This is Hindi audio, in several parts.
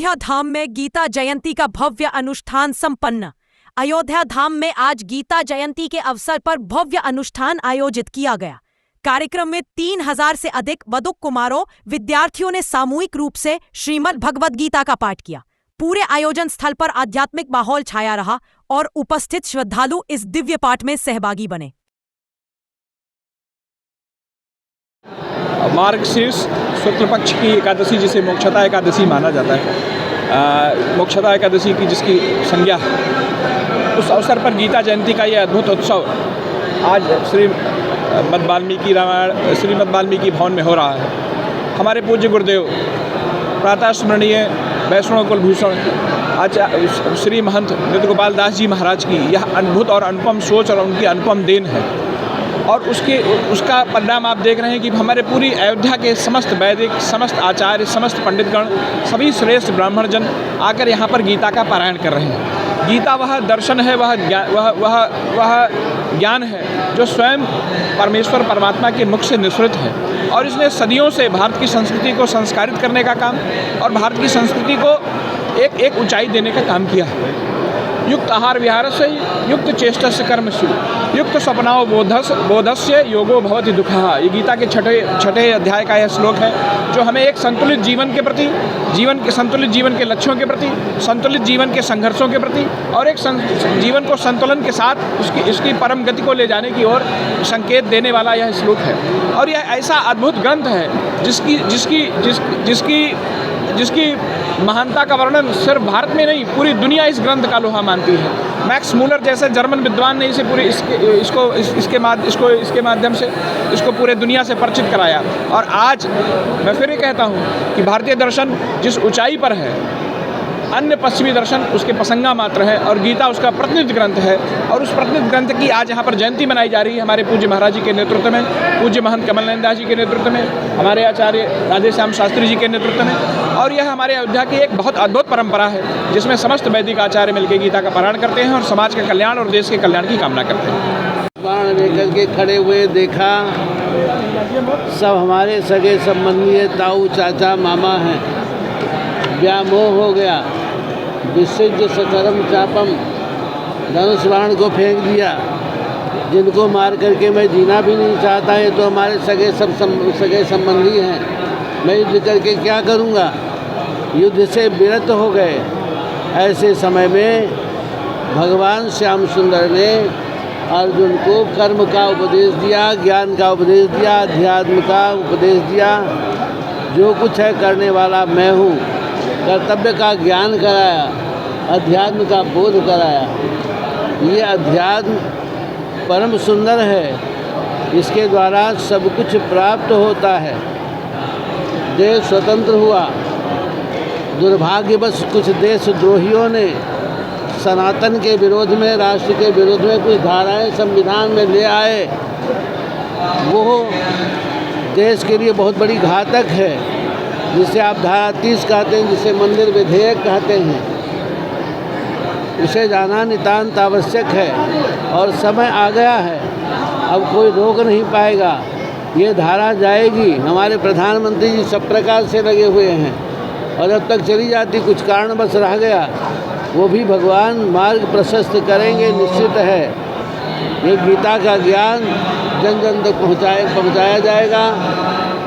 अयोध्या धाम में गीता जयंती का भव्य अनुष्ठान संपन्न। अयोध्या धाम में आज गीता जयंती के अवसर पर भव्य अनुष्ठान आयोजित किया गया। कार्यक्रम में 3000 से अधिक वधुक कुमारों विद्यार्थियों ने सामूहिक रूप से श्रीमद् भगवद गीता का पाठ किया। पूरे आयोजन स्थल पर आध्यात्मिक माहौल छाया रहा और उपस्थित श्रद्धालु इस दिव्य पाठ में सहभागी बने। मार्गशीर्ष शुक्ल पक्ष की एकादशी, जिसे मोक्षदा एकादशी माना जाता है, मोक्षदा एकादशी की जिसकी संज्ञा, उस अवसर पर गीता जयंती का यह अद्भुत उत्सव आज श्रीमद् वाल्मीकि भवन में हो रहा है। हमारे पूज्य गुरुदेव प्रातः स्मरणीय वैष्णव कुलभूषण आचार्य श्री महंत नृत्य गोपाल दास जी महाराज की यह अद्भुत और अनुपम सोच और उनकी अनुपम देन है। और उसका परिणाम आप देख रहे हैं कि हमारे पूरी अयोध्या के समस्त वैदिक, समस्त आचार्य, समस्त पंडितगण, सभी श्रेष्ठ ब्राह्मण जन आकर यहाँ पर गीता का पारायण कर रहे हैं। गीता वह दर्शन है, वह ज्ञान है जो स्वयं परमेश्वर परमात्मा के मुख से निःसृत है, और इसने सदियों से भारत की संस्कृति को संस्कारित करने का काम और भारत की संस्कृति को एक ऊंचाई देने का काम किया है। युक्त आहार विहार से युक्त चेष्टस्य कर्मसु युक्त स्वप्नाओ बोधस्य योगो भवति दुःखः। ये गीता के छठे अध्याय का यह श्लोक है, जो हमें एक संतुलित जीवन के प्रति, संतुलित जीवन के लक्ष्यों के प्रति, संतुलित जीवन के संघर्षों के प्रति और एक जीवन को संतुलन के साथ इसकी परम गति को ले जाने की ओर संकेत देने वाला यह श्लोक है। और यह ऐसा अद्भुत ग्रंथ है जिसकी महानता का वर्णन सिर्फ भारत में नहीं, पूरी दुनिया इस ग्रंथ का लोहा मानती है। मैक्स मूलर जैसे जर्मन विद्वान ने इसे पूरे इसके माध्यम से इसको पूरे दुनिया से परिचित कराया। और आज मैं फिर ये कहता हूँ कि भारतीय दर्शन जिस ऊंचाई पर है, अन्य पश्चिमी दर्शन उसके पसंगा मात्र है, और गीता उसका प्रतिनिधि ग्रंथ है। और उस प्रतिनिधि ग्रंथ की आज यहाँ पर जयंती मनाई जा रही है हमारे पूज्य महाराज जी के नेतृत्व में, पूज्य महंत कमल नयन दास जी के नेतृत्व में, हमारे आचार्य राधेश्याम शास्त्री जी के नेतृत्व में। और यह हमारे अयोध्या की एक बहुत अद्भुत परंपरा है, जिसमें समस्त वैदिक आचार्य मिलकर गीता का पारायण करते हैं और समाज के कल्याण और देश के कल्याण की कामना करते हैं। बाण लेकर के खड़े हुए देखा, सब हमारे सगे संबंधी है, ताऊ चाचा मामा हैं। व्यामोह हो गया, विसृज्य सकरम चापम, धनुष बाण को फेंक दिया। जिनको मार करके मैं जीना भी नहीं चाहता है, तो हमारे सगे संबंधी हैं। मैं युद्ध करके क्या करूँगा? युद्ध से विरत हो गए। ऐसे समय में भगवान श्याम सुंदर ने अर्जुन को कर्म का उपदेश दिया, ज्ञान का उपदेश दिया, अध्यात्म का उपदेश दिया। जो कुछ है करने वाला मैं हूँ। कर्तव्य का ज्ञान कराया, अध्यात्म का बोध कराया। ये अध्यात्म परम सुंदर है, इसके द्वारा सब कुछ प्राप्त होता है। देश स्वतंत्र हुआ। दुर्भाग्यवश कुछ देशद्रोहियों ने सनातन के विरोध में, राष्ट्र के विरोध में कुछ धाराएं संविधान में ले आए। वो देश के लिए बहुत बड़ी घातक है, जिसे आप धारा 30 कहते हैं, जिसे मंदिर विधेयक कहते हैं। उसे जाना नितांत आवश्यक है, और समय आ गया है, अब कोई रोक नहीं पाएगा। ये धारा जाएगी। हमारे प्रधानमंत्री जी सब प्रकार से लगे हुए हैं, और जब तक चली जाती, कुछ कारणवश रह गया, वो भी भगवान मार्ग प्रशस्त करेंगे, निश्चित है। ये गीता का ज्ञान जन जन तक पहुँचाया जाएगा,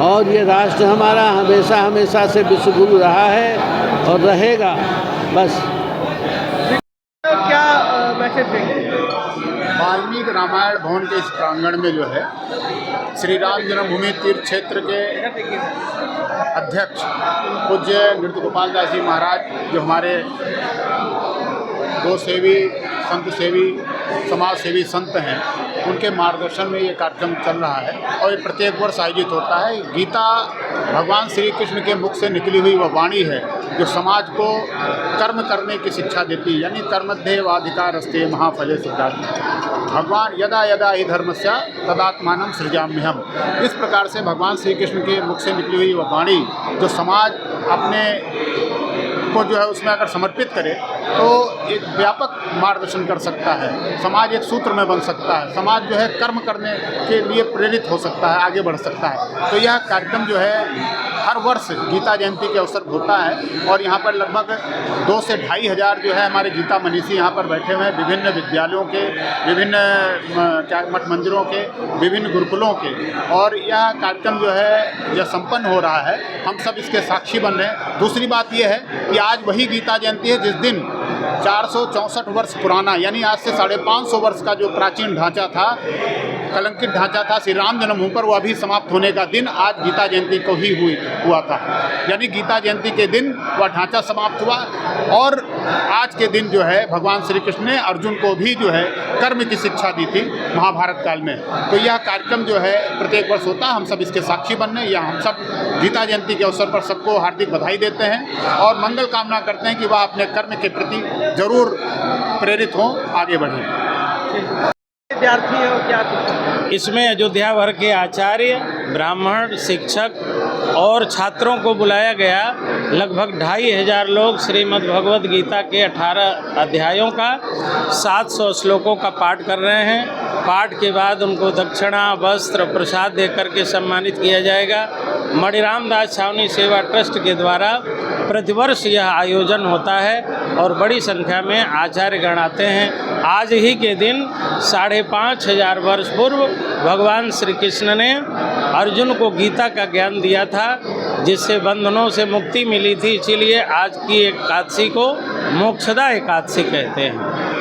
और ये राष्ट्र हमारा हमेशा से विश्वगुरु रहा है और रहेगा। बस क्या मैसेज देंगे? वाल्मीकि रामायण भवन के इस प्रांगण में जो है, श्री राम जन्मभूमि तीर्थ क्षेत्र के अध्यक्ष पूज्य नृत्य गोपाल दास जी महाराज, जो हमारे गो सेवी, संत सेवी, समाज सेवी संत हैं, उनके मार्गदर्शन में ये कार्यक्रम चल रहा है। और ये प्रत्येक वर्ष आयोजित होता है। गीता भगवान श्री कृष्ण के मुख से निकली हुई वह वाणी है, जो समाज को कर्म करने की शिक्षा देती है। यानी कर्मध्येवाधिकारस्ते महाफले सिद्धार्थ। भगवान यदा यदा हि धर्मस्य तदात्मानं सृजाम्यहम्। इस प्रकार से भगवान श्री कृष्ण के मुख से निकली हुई वह वाणी, जो समाज अपने को जो है उसमें अगर समर्पित करे, तो एक व्यापक मार्गदर्शन कर सकता है, समाज एक सूत्र में बन सकता है, समाज जो है कर्म करने के लिए प्रेरित हो सकता है, आगे बढ़ सकता है। तो यह कार्यक्रम जो है हर वर्ष गीता जयंती के अवसर पर होता है और यहाँ पर लगभग 2 से 2.5 हज़ार जो है हमारे गीता मनीषी यहाँ पर बैठे हुए हैं, विभिन्न विद्यालयों के, विभिन्न मठ मंदिरों के, विभिन्न गुरुकुलों के, और यह कार्यक्रम जो है यह संपन्न हो रहा है, हम सब इसके साक्षी बन रहे हैं। दूसरी बात यह है कि आज वही गीता जयंती है जिस दिन 464 वर्ष पुराना, यानी आज से 550 वर्ष का जो प्राचीन ढांचा था, कलंकित ढांचा था श्री राम जन्मभूमि पर, वह भी समाप्त होने का दिन आज गीता जयंती को ही हुआ था। यानी गीता जयंती के दिन वह ढांचा समाप्त हुआ और आज के दिन जो है भगवान श्री कृष्ण ने अर्जुन को भी जो है कर्म की शिक्षा दी थी महाभारत काल में। तो यह कार्यक्रम जो है प्रत्येक वर्ष होता है, हम सब इसके साक्षी बनने या हम सब गीता जयंती के अवसर पर सबको हार्दिक बधाई देते हैं और मंगल कामना करते हैं कि वह अपने कर्म के प्रति जरूर प्रेरित हों, आगे बढ़ें। विद्यार्थी है और क्या इसमें अयोध्या भर के आचार्य, ब्राह्मण, शिक्षक और छात्रों को बुलाया गया। लगभग 2,500 लोग श्रीमद् भगवद गीता के 18 अध्यायों का 700 श्लोकों का पाठ कर रहे हैं। पाठ के बाद उनको दक्षिणा, वस्त्र, प्रसाद देकर के सम्मानित किया जाएगा। मणिराम दास छावनी सेवा ट्रस्ट के द्वारा प्रतिवर्ष यह आयोजन होता है और बड़ी संख्या में आचार्यगण आते हैं। आज ही के दिन 5,500 वर्ष पूर्व भगवान श्री कृष्ण ने अर्जुन को गीता का ज्ञान दिया था, जिससे बंधनों से मुक्ति मिली थी। इसीलिए आज की एकादशी को मोक्षदा एकादशी कहते हैं।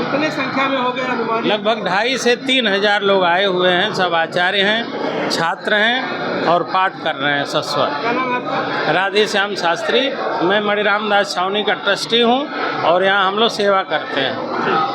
कितने संख्या में हो गए अनुमान? लगभग 2,500 से 3,000 लोग आए हुए हैं। सब आचार्य हैं, छात्र हैं और पाठ कर रहे हैं सस्वर। क्या नाम है आपका? राधे श्याम शास्त्री। मैं मणिराम दास छावनी का ट्रस्टी हूँ और यहाँ हम लोग सेवा करते हैं।